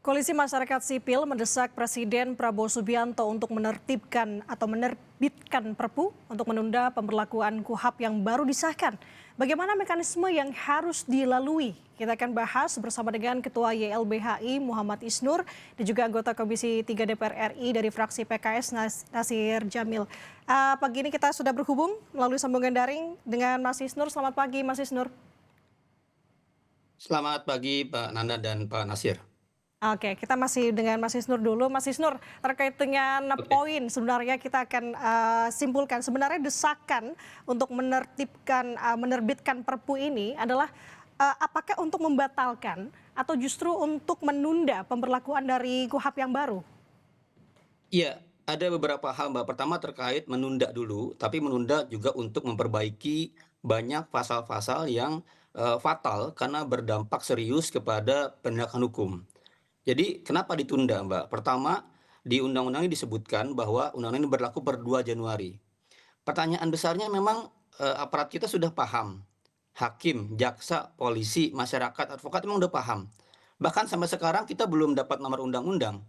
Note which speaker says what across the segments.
Speaker 1: Koalisi Masyarakat Sipil mendesak Presiden Prabowo Subianto untuk menertibkan atau menerbitkan Perpu untuk menunda pemberlakuan KUHP yang baru disahkan. Bagaimana mekanisme yang harus dilalui? Kita akan bahas bersama dengan Ketua YLBHI Muhammad Isnur dan juga anggota Komisi 3 DPR RI dari fraksi PKS Nasir Jamil. Pagi ini kita sudah berhubung melalui sambungan daring dengan Mas Isnur. Selamat pagi Mas Isnur.
Speaker 2: Selamat pagi Pak Nanda dan Pak Nasir.
Speaker 1: Oke, kita masih dengan Mas Isnur dulu. Mas Isnur, terkait dengan
Speaker 2: Oke.
Speaker 1: poin sebenarnya kita akan simpulkan. Sebenarnya desakan untuk menerbitkan Perpu ini adalah apakah untuk membatalkan atau justru untuk menunda pemberlakuan dari KUHP yang baru?
Speaker 2: Iya, ada beberapa hal Mbak. Pertama terkait menunda dulu, tapi menunda juga untuk memperbaiki banyak pasal-pasal yang fatal karena berdampak serius kepada penegakan hukum. Jadi kenapa ditunda Mbak? Pertama, di undang-undang ini disebutkan bahwa undang-undang ini berlaku per 2 Januari. Pertanyaan besarnya memang aparat kita sudah paham. Hakim, jaksa, polisi, masyarakat, advokat memang udah paham. Bahkan sampai sekarang kita belum dapat nomor undang-undang.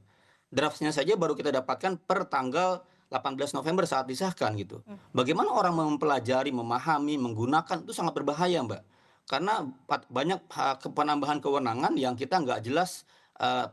Speaker 2: Draftnya saja baru kita dapatkan per tanggal 18 November saat disahkan gitu. Bagaimana orang mempelajari, memahami, menggunakan itu sangat berbahaya Mbak. Karena banyak penambahan kewenangan yang kita nggak jelas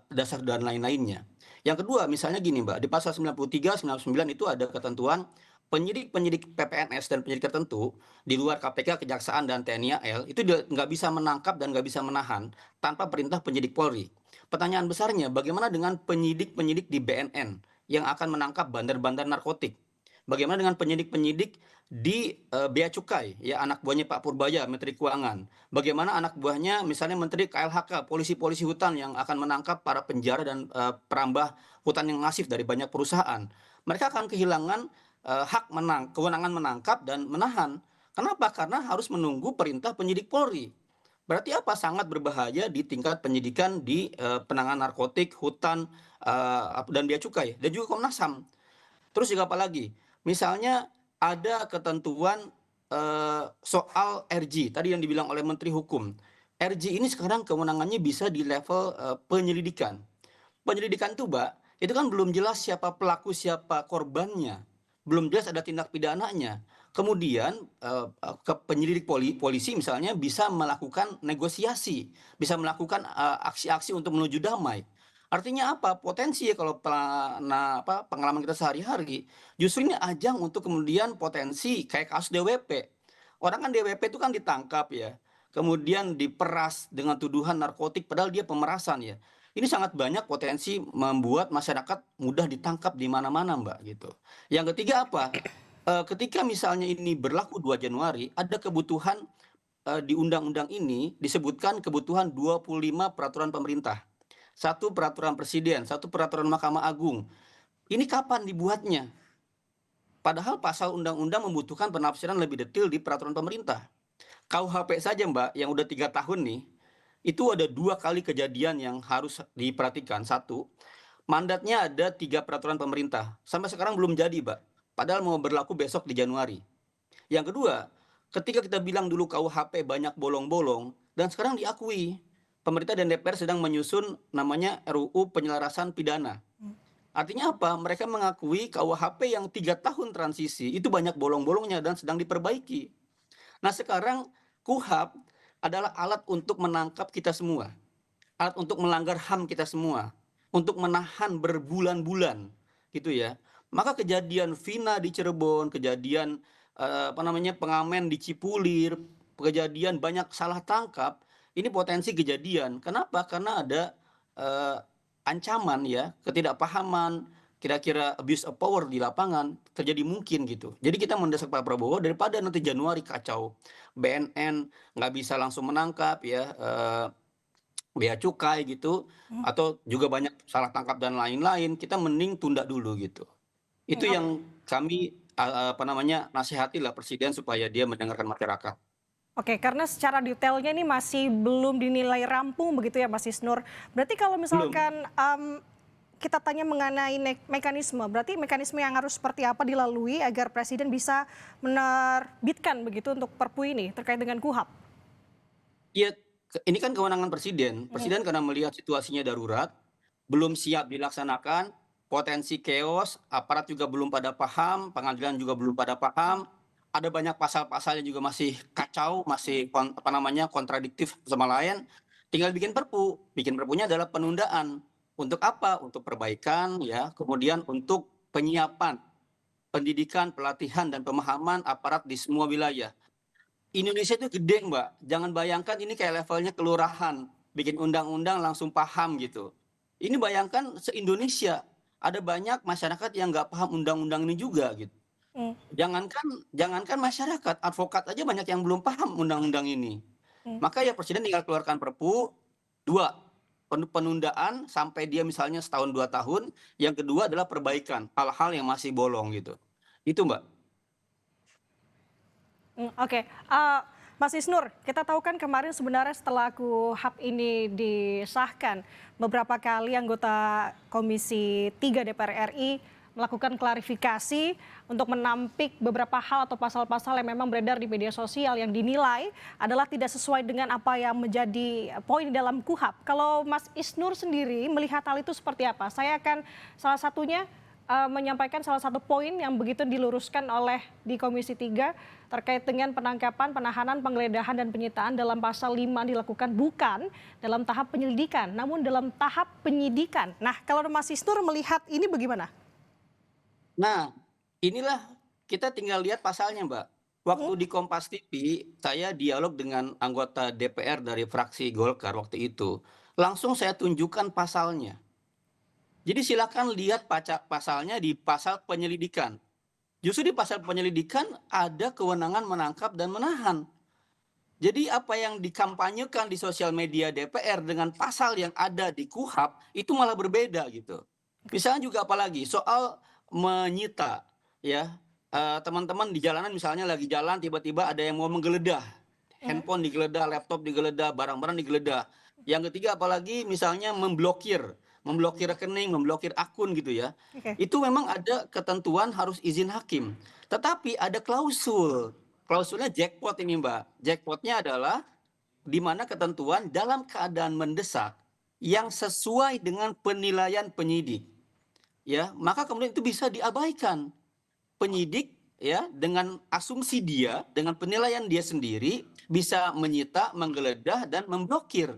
Speaker 2: dasar dan lain-lainnya. Yang kedua misalnya gini Mbak, di pasal 93, 99 itu ada ketentuan penyidik-penyidik PPNS dan penyidik tertentu di luar KPK, Kejaksaan, dan TNI AL itu nggak bisa menangkap dan nggak bisa menahan tanpa perintah penyidik Polri. Pertanyaan besarnya, bagaimana dengan penyidik-penyidik di BNN yang akan menangkap bandar-bandar narkotik? Bagaimana dengan penyidik-penyidik di Bea Cukai, ya anak buahnya Pak Purbaya, Menteri Keuangan? Bagaimana anak buahnya, misalnya Menteri KLHK, polisi-polisi hutan yang akan menangkap para penjara dan perambah hutan yang masif dari banyak perusahaan? Mereka akan kehilangan kewenangan menangkap dan menahan. Kenapa? Karena harus menunggu perintah penyidik Polri. Berarti apa? Sangat berbahaya di tingkat penyidikan di penanganan narkotik, hutan, dan bea cukai, dan juga Komnas HAM. Terus juga apa lagi? Misalnya ada ketentuan soal RG, tadi yang dibilang oleh Menteri Hukum. RG ini sekarang kewenangannya bisa di level penyelidikan. Penyelidikan itu, Mbak, itu kan belum jelas siapa pelaku, siapa korbannya. Belum jelas ada tindak pidananya. Kemudian ke penyelidik polisi misalnya bisa melakukan negosiasi, bisa melakukan aksi-aksi untuk menuju damai. Artinya apa? Potensi ya kalau pengalaman kita sehari-hari, justru ini ajang untuk kemudian potensi kayak kasus DWP. Orang kan DWP itu kan ditangkap ya, kemudian diperas dengan tuduhan narkotik padahal dia pemerasan ya. Ini sangat banyak potensi membuat masyarakat mudah ditangkap di mana-mana Mbak gitu. Yang ketiga apa? Ketika misalnya ini berlaku 2 Januari, ada kebutuhan di undang-undang ini disebutkan kebutuhan 25 peraturan pemerintah. Satu peraturan presiden, satu peraturan Mahkamah Agung. Ini kapan dibuatnya? Padahal pasal undang-undang membutuhkan penafsiran lebih detail di peraturan pemerintah. KUHP saja Mbak, yang udah 3 tahun nih, itu ada 2 kali kejadian yang harus diperhatikan. Satu, mandatnya ada 3 peraturan pemerintah. Sampai sekarang belum jadi Mbak. Padahal mau berlaku besok di Januari. Yang kedua, ketika kita bilang dulu KUHP banyak bolong-bolong, dan sekarang diakui, pemerintah dan DPR sedang menyusun namanya RUU Penyelarasan Pidana. Artinya apa? Mereka mengakui KUHP yang 3 tahun transisi itu banyak bolong-bolongnya dan sedang diperbaiki. Nah sekarang KUHP adalah alat untuk menangkap kita semua. Alat untuk melanggar HAM kita semua. Untuk menahan berbulan-bulan gitu ya. Maka kejadian Vina di Cirebon, kejadian pengamen di Cipulir, kejadian banyak salah tangkap, ini potensi kejadian. Kenapa? Karena ada eh, ancaman ya, ketidakpahaman, kira-kira abuse of power di lapangan terjadi mungkin gitu. Jadi kita mendesak Pak Prabowo daripada nanti Januari kacau, BNN nggak bisa langsung menangkap ya, bea cukai gitu, atau juga banyak salah tangkap dan lain-lain, kita mending tunda dulu gitu. Itu
Speaker 1: Oke.
Speaker 2: yang kami nasihatilah presiden supaya dia mendengarkan masyarakat.
Speaker 1: Oke, karena secara detailnya ini masih belum dinilai rampung begitu ya Mas Isnur. Berarti kalau
Speaker 2: Belum.
Speaker 1: misalkan kita tanya mengenai mekanisme, berarti mekanisme yang harus seperti apa dilalui agar Presiden bisa menerbitkan begitu untuk Perpu ini terkait dengan KUHP?
Speaker 2: Iya, ini kan kewenangan presiden. Presiden karena melihat situasinya darurat, belum siap dilaksanakan, potensi chaos, aparat juga belum pada paham, pengadilan juga belum pada paham, ada banyak pasal-pasal yang juga masih kacau, masih kontradiktif sama lain, tinggal bikin perpu. Bikin perpunya adalah penundaan. Untuk apa? Untuk perbaikan ya, kemudian untuk penyiapan pendidikan, pelatihan dan pemahaman aparat di semua wilayah. Indonesia itu gede, Mbak. Jangan bayangkan ini kayak levelnya kelurahan, bikin undang-undang langsung paham gitu. Ini bayangkan se-Indonesia, ada banyak masyarakat yang nggak paham undang-undang ini juga gitu.
Speaker 1: Hmm,
Speaker 2: Jangankan jangankan masyarakat, advokat aja banyak yang belum paham undang-undang ini.
Speaker 1: hmm.
Speaker 2: Maka ya Presiden tinggal keluarkan Perpu, 2, penundaan sampai dia misalnya setahun 2 tahun, yang kedua adalah perbaikan hal-hal yang masih bolong gitu. Itu, Mbak.
Speaker 1: Oke, Mas Isnur, kita tahu kan kemarin sebenarnya setelah KUHP ini disahkan, beberapa kali anggota Komisi 3 DPR RI melakukan klarifikasi untuk menampik beberapa hal atau pasal-pasal yang memang beredar di media sosial yang dinilai adalah tidak sesuai dengan apa yang menjadi poin dalam KUHP. Kalau Mas Isnur sendiri melihat hal itu seperti apa? Saya akan salah satunya menyampaikan salah satu poin yang begitu diluruskan oleh di Komisi 3 terkait dengan penangkapan, penahanan, penggeledahan dan penyitaan dalam pasal 5 dilakukan bukan dalam tahap penyelidikan, namun dalam tahap penyidikan. Nah, kalau Mas Isnur melihat ini bagaimana?
Speaker 2: Nah, inilah kita tinggal lihat pasalnya, Mbak.
Speaker 1: Hmm,
Speaker 2: Waktu di Kompas TV, saya dialog dengan anggota DPR dari fraksi Golkar waktu itu. Langsung saya tunjukkan pasalnya. Jadi silakan lihat pasalnya di pasal penyelidikan. Justru di pasal penyelidikan ada kewenangan menangkap dan menahan. Jadi apa yang dikampanyekan di sosial media DPR dengan pasal yang ada di KUHP itu malah berbeda gitu. Misalnya juga apalagi soal menyita ya, teman-teman di jalanan misalnya lagi jalan tiba-tiba ada yang mau menggeledah,
Speaker 1: hmm,
Speaker 2: handphone digeledah, laptop digeledah, barang-barang digeledah. Yang ketiga apalagi misalnya memblokir rekening, memblokir akun gitu ya.
Speaker 1: oke.
Speaker 2: Itu memang ada ketentuan harus izin hakim. Tetapi ada klausul. Klausulnya jackpot ini, Mbak. Jackpotnya adalah di mana ketentuan dalam keadaan mendesak yang sesuai dengan penilaian penyidik. Ya, maka kemudian itu bisa diabaikan. Penyidik ya dengan asumsi dia, dengan penilaian dia sendiri bisa menyita, menggeledah dan memblokir.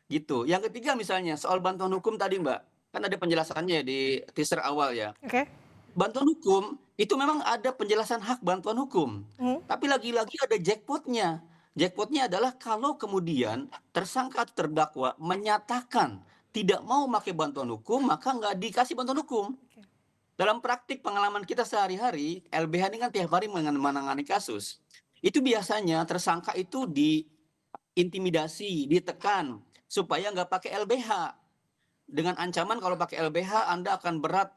Speaker 2: Gitu. Yang ketiga misalnya soal bantuan hukum tadi, Mbak. Kan ada penjelasannya di teaser awal ya.
Speaker 1: Oke.
Speaker 2: Bantuan hukum itu memang ada penjelasan hak bantuan hukum.
Speaker 1: Hmm,
Speaker 2: Tapi lagi-lagi ada jackpotnya. Jackpotnya adalah kalau kemudian tersangka atau terdakwa menyatakan tidak mau pakai bantuan hukum, maka nggak dikasih bantuan hukum.
Speaker 1: oke.
Speaker 2: Dalam praktik pengalaman kita sehari-hari, LBH ini kan tiap hari menangani kasus. Itu biasanya tersangka itu diintimidasi, ditekan, supaya nggak pakai LBH. Dengan ancaman kalau pakai LBH Anda akan berat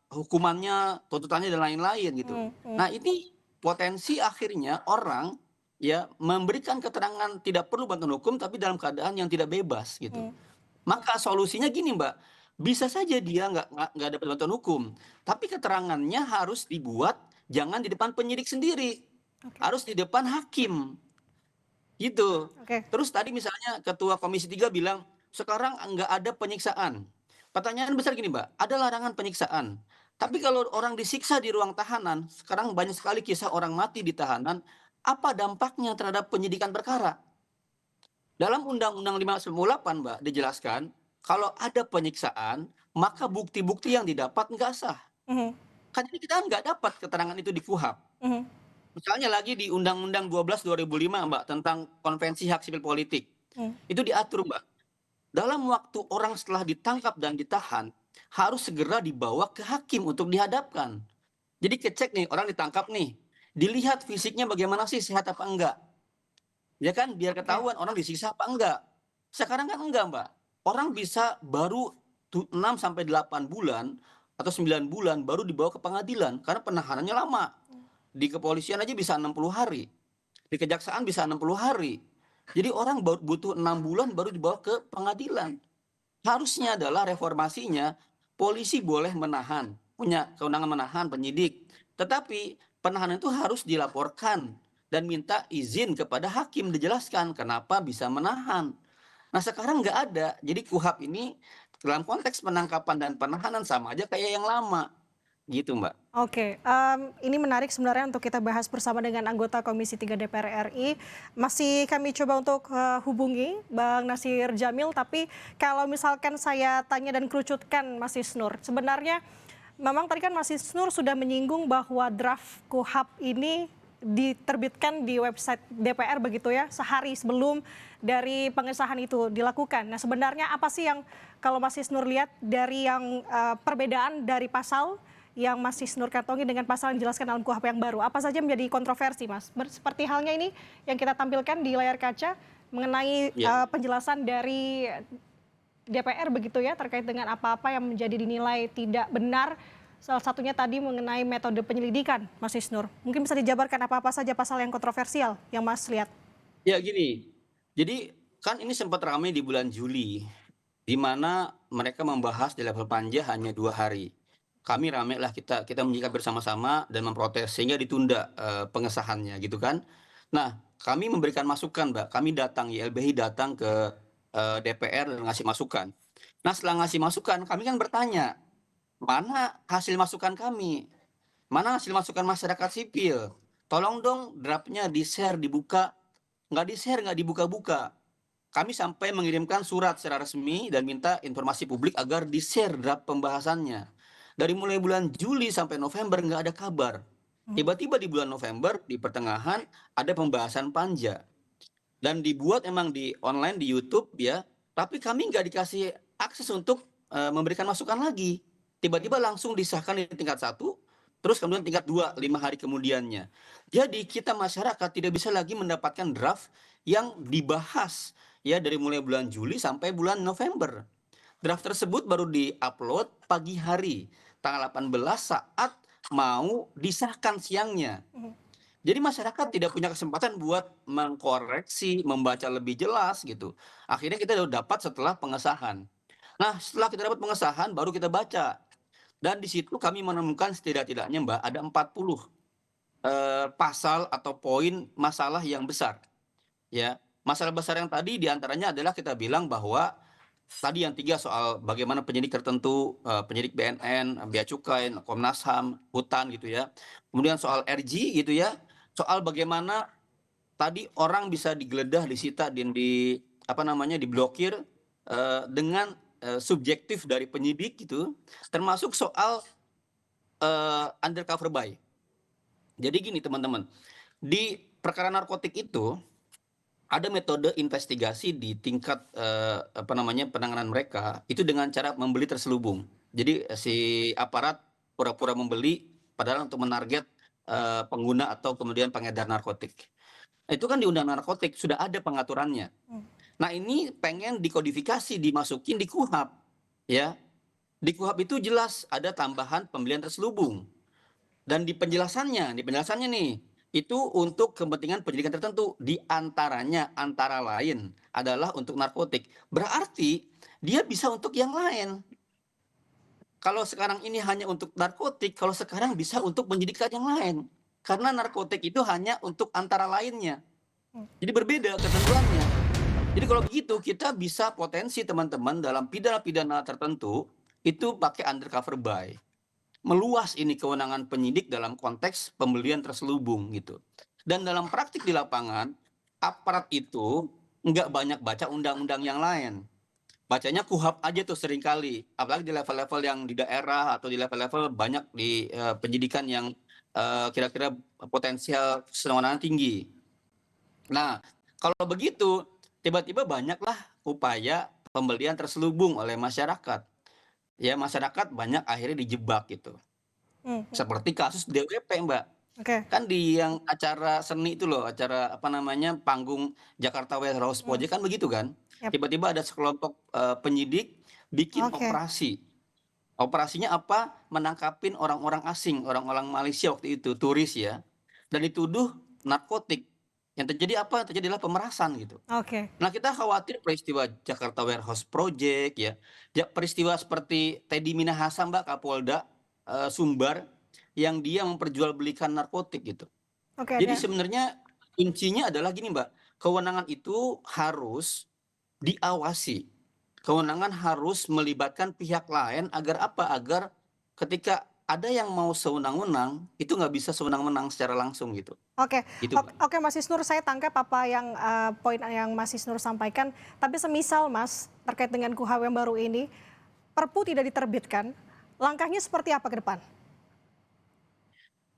Speaker 2: hukumannya, tuntutannya dan lain-lain gitu.
Speaker 1: Hmm, hmm,
Speaker 2: Nah, ini potensi akhirnya orang ya memberikan keterangan tidak perlu bantuan hukum tapi dalam keadaan yang tidak bebas gitu.
Speaker 1: hmm,
Speaker 2: Maka solusinya gini, Mbak, bisa saja dia nggak dapat bantuan hukum, tapi keterangannya harus dibuat jangan di depan penyidik sendiri,
Speaker 1: oke.
Speaker 2: harus di depan hakim. Gitu.
Speaker 1: Oke.
Speaker 2: Terus tadi misalnya Ketua Komisi 3 bilang, sekarang nggak ada penyiksaan. Pertanyaan besar gini, Mbak, ada larangan penyiksaan. Tapi kalau orang disiksa di ruang tahanan, sekarang banyak sekali kisah orang mati di tahanan, apa dampaknya terhadap penyidikan perkara? Dalam Undang-Undang 598, Mbak, dijelaskan, kalau ada penyiksaan, maka bukti-bukti yang didapat nggak sah.
Speaker 1: Mhm,
Speaker 2: Kan ini kita nggak dapat keterangan itu di KUHP.
Speaker 1: mhm,
Speaker 2: Misalnya lagi di Undang-Undang 12 2005, Mbak, tentang Konvensi Hak Sipil Politik.
Speaker 1: hmm,
Speaker 2: Itu diatur, Mbak. Dalam waktu orang setelah ditangkap dan ditahan, harus segera dibawa ke hakim untuk dihadapkan. Jadi kecek nih, orang ditangkap nih, dilihat fisiknya bagaimana sih, sehat apa enggak. Ya kan, biar
Speaker 1: oke.
Speaker 2: ketahuan orang disiksa apa enggak. Sekarang kan enggak, Mbak. Orang bisa baru 6 sampai 8 bulan atau 9 bulan baru dibawa ke pengadilan karena penahanannya lama. Di kepolisian aja bisa 60 hari. Di kejaksaan bisa 60 hari. Jadi orang butuh 6 bulan baru dibawa ke pengadilan. Harusnya adalah reformasinya, polisi boleh menahan, punya kewenangan menahan penyidik. Tetapi penahanan itu harus dilaporkan dan minta izin kepada hakim, dijelaskan kenapa bisa menahan. Nah sekarang nggak ada. Jadi KUHP ini dalam konteks penangkapan dan penahanan sama aja kayak yang lama, gitu Mbak.
Speaker 1: Oke, ini menarik sebenarnya untuk kita bahas bersama dengan anggota Komisi 3 DPR RI. Masih kami coba untuk hubungi Bang Nasir Jamil, tapi kalau misalkan saya tanya dan kerucutkan Mas Isnur, sebenarnya memang tadi kan Mas Isnur sudah menyinggung bahwa draft KUHP ini diterbitkan di website DPR begitu ya, sehari sebelum dari pengesahan itu dilakukan. Nah sebenarnya apa sih yang kalau Mas Isnur lihat dari yang perbedaan dari pasal yang Mas Isnur kantongi dengan pasal yang dijelaskan dalam KUHP yang baru? Apa saja menjadi kontroversi, Mas? Seperti halnya ini yang kita tampilkan di layar kaca mengenai
Speaker 2: Ya,
Speaker 1: penjelasan dari DPR begitu ya terkait dengan apa-apa yang menjadi dinilai tidak benar. Salah satunya tadi mengenai metode penyelidikan, Mas Isnur. Mungkin bisa dijabarkan apa-apa saja pasal yang kontroversial yang Mas lihat.
Speaker 2: ya gini. Jadi kan ini sempat ramai di bulan Juli, di mana mereka membahas di level panja hanya 2 hari. Kami rame lah kita kita menyikapi bersama-sama dan memprotes sehingga ditunda pengesahannya gitu kan. Nah kami memberikan masukan Mbak, kami datang YLBHI datang ke DPR dan ngasih masukan. Nah setelah ngasih masukan kami kan bertanya, mana hasil masukan kami? Mana hasil masukan masyarakat sipil? Tolong dong draftnya di-share, dibuka. Nggak di-share, nggak dibuka-buka. Kami sampai mengirimkan surat secara resmi dan minta informasi publik agar di-share draft pembahasannya. Dari mulai bulan Juli sampai November nggak ada kabar. Tiba-tiba di bulan November, di pertengahan, ada pembahasan panja. Dan dibuat emang di online, di YouTube ya, tapi kami nggak dikasih akses untuk memberikan masukan lagi. Tiba-tiba langsung disahkan di tingkat 1, terus kemudian tingkat 2, 5 hari kemudiannya. Jadi kita masyarakat tidak bisa lagi mendapatkan draft yang dibahas ya dari mulai bulan Juli sampai bulan November. Draft tersebut baru di-upload pagi hari, tanggal 18 saat mau disahkan siangnya. Jadi masyarakat tidak punya kesempatan buat mengkoreksi, membaca lebih jelas gitu. Akhirnya kita udah dapat setelah pengesahan. Nah, setelah kita dapat pengesahan baru kita baca. Dan di situ kami menemukan setidak-tidaknya Mbak ada 40 pasal atau poin masalah yang besar ya. Masalah besar yang tadi diantaranya adalah kita bilang bahwa tadi yang 3 soal bagaimana penyidik tertentu, penyidik BNN, Bea Cukai, Komnas HAM, Hutan gitu ya. Kemudian soal RG gitu ya, soal bagaimana tadi orang bisa digeledah, disita, dan apa namanya, diblokir dengan subjektif dari penyidik gitu, termasuk soal undercover buy. Jadi gini teman-teman, di perkara narkotik itu ada metode investigasi di tingkat apa namanya, penanganan mereka itu dengan cara membeli terselubung. Jadi si aparat pura-pura membeli padahal untuk menarget pengguna atau kemudian pengedar narkotik. Itu kan di undang narkotik sudah ada pengaturannya. Nah ini pengen dikodifikasi, dimasukin di KUHP ya. Di KUHP itu jelas ada tambahan pembelian terselubung. Dan di penjelasannya nih, itu untuk kepentingan penyidikan tertentu, di antaranya, antara lain adalah untuk narkotik. Berarti dia bisa untuk yang lain. Kalau sekarang ini hanya untuk narkotik, kalau sekarang bisa untuk penyidikan yang lain. Karena narkotik itu hanya untuk antara lainnya. Jadi berbeda ketentuannya. Jadi kalau begitu kita bisa potensi teman-teman dalam pidana-pidana tertentu itu pakai undercover buy. Meluas ini kewenangan penyidik dalam konteks pembelian terselubung gitu. Dan dalam praktik di lapangan, aparat itu nggak banyak baca undang-undang yang lain. Bacanya KUHP aja tuh seringkali, apalagi di level-level yang di daerah atau di level-level banyak di penyidikan yang kira-kira potensial kesenangan tinggi. Nah, kalau begitu, tiba-tiba banyaklah upaya pembelian terselubung oleh masyarakat. Ya, masyarakat banyak akhirnya dijebak gitu. Seperti kasus DWP, Mbak.
Speaker 1: Oke.
Speaker 2: Kan di yang acara seni itu loh, acara apa namanya, panggung Jakarta Warehouse
Speaker 1: Hmm,
Speaker 2: Project kan begitu kan?
Speaker 1: yap.
Speaker 2: Tiba-tiba ada sekelompok penyidik bikin
Speaker 1: Oke.
Speaker 2: operasi. Operasinya apa? Menangkapin orang-orang asing, orang-orang Malaysia waktu itu, turis ya. Dan dituduh narkotik. Yang terjadi apa? Terjadilah pemerasan gitu.
Speaker 1: Oke.
Speaker 2: Nah, kita khawatir peristiwa Jakarta Warehouse Project ya, peristiwa seperti Teddy Minahasa Mbak, Kapolda Sumbar, yang dia memperjualbelikan narkotik gitu.
Speaker 1: Oke,
Speaker 2: Jadi
Speaker 1: ada.
Speaker 2: sebenarnya kuncinya adalah gini Mbak, kewenangan itu harus diawasi. Kewenangan harus melibatkan pihak lain agar apa? Agar ketika ada yang mau sewenang-wenang, itu nggak bisa sewenang-wenang secara langsung gitu.
Speaker 1: Oke,
Speaker 2: Gitu, Mbak.
Speaker 1: oke Mas Isnur, saya tangkap apa yang poin yang Mas Isnur sampaikan. Tapi semisal Mas terkait dengan KUHP yang baru ini, Perpu tidak diterbitkan, langkahnya seperti apa ke depan?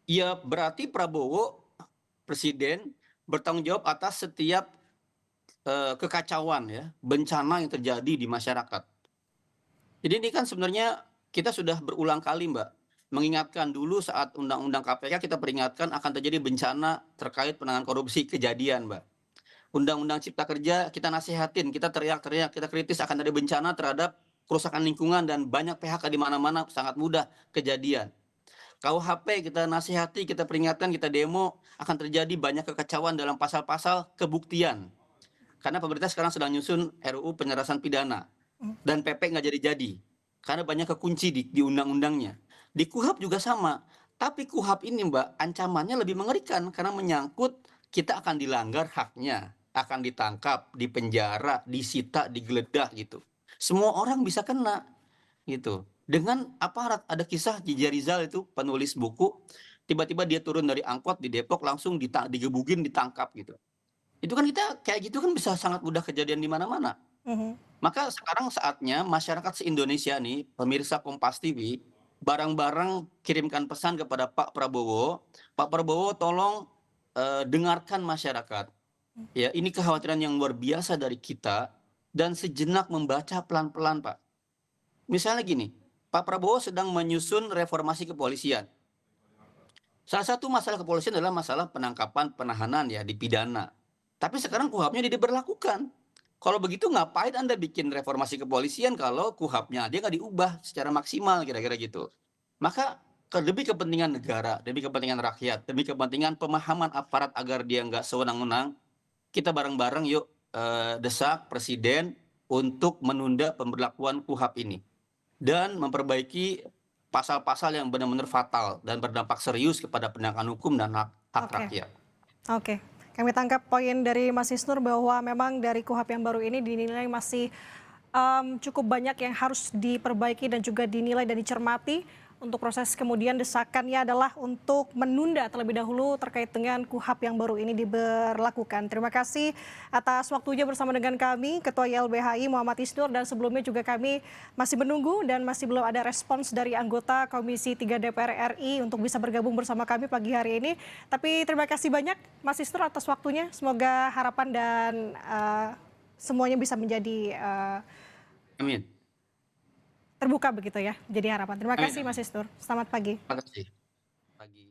Speaker 2: Ya berarti Prabowo, presiden, bertanggung jawab atas setiap kekacauan ya, bencana yang terjadi di masyarakat. Jadi ini kan sebenarnya kita sudah berulang kali, Mbak, mengingatkan dulu saat Undang-Undang KPK kita peringatkan akan terjadi bencana terkait penanganan korupsi kejadian, Mbak. Undang-Undang Cipta Kerja kita nasihatin, kita teriak-teriak, kita kritis akan ada bencana terhadap kerusakan lingkungan dan banyak PHK di mana-mana sangat mudah kejadian. KUHP kita nasihati, kita peringatkan, kita demo akan terjadi banyak kekacauan dalam pasal-pasal kebuktian. Karena pemerintah sekarang sedang nyusun RUU penyerasan pidana dan PP nggak jadi-jadi karena banyak kekunci di undang-undangnya. Di KUHP juga sama, tapi KUHP ini Mbak ancamannya lebih mengerikan karena menyangkut kita akan dilanggar haknya, akan ditangkap, dipenjara, disita, digeledah gitu. Semua orang bisa kena gitu. Dengan aparat, ada kisah Jija Rizal itu penulis buku, tiba-tiba dia turun dari angkot di Depok langsung digebugin, ditangkap gitu. Itu kan kita kayak gitu kan bisa sangat mudah kejadian di mana-mana.
Speaker 1: Mhm.
Speaker 2: Maka sekarang saatnya masyarakat se-Indonesia nih, pemirsa Kompas TV, bareng-bareng kirimkan pesan kepada Pak Prabowo. Pak Prabowo tolong dengarkan masyarakat. Ya, ini kekhawatiran yang luar biasa dari kita dan sejenak membaca pelan-pelan, Pak. Misalnya gini, Pak Prabowo sedang menyusun reformasi kepolisian. Salah satu masalah kepolisian adalah masalah penangkapan, penahanan ya, dipidana. Tapi sekarang KUHP-nya tidak diberlakukan. Kalau begitu ngapain Anda bikin reformasi kepolisian kalau KUHP-nya dia nggak diubah secara maksimal kira-kira gitu. Maka demi kepentingan negara, demi kepentingan rakyat, demi kepentingan pemahaman aparat agar dia nggak sewenang-wenang, kita bareng-bareng yuk desak Presiden untuk menunda pemberlakuan KUHP ini dan memperbaiki pasal-pasal yang benar-benar fatal dan berdampak serius kepada penegakan hukum dan hak hak
Speaker 1: Oke,
Speaker 2: rakyat.
Speaker 1: oke. Kami tangkap poin dari Mas Isnur bahwa memang dari KUHP yang baru ini dinilai masih cukup banyak yang harus diperbaiki dan juga dinilai dan dicermati. Untuk proses kemudian desakannya adalah untuk menunda terlebih dahulu terkait dengan KUHP yang baru ini diberlakukan. Terima kasih atas waktunya bersama dengan kami, Ketua YLBHI Muhammad Isnur, dan sebelumnya juga kami masih menunggu dan masih belum ada respons dari anggota Komisi 3 DPR RI untuk bisa bergabung bersama kami pagi hari ini. Tapi terima kasih banyak Mas Isnur atas waktunya. Semoga harapan dan semuanya bisa menjadi
Speaker 2: Amin.
Speaker 1: terbuka begitu ya, jadi harapan. Terima
Speaker 2: Amin.
Speaker 1: kasih Mas Isnur. Selamat pagi.
Speaker 2: Terima kasih. Pagi.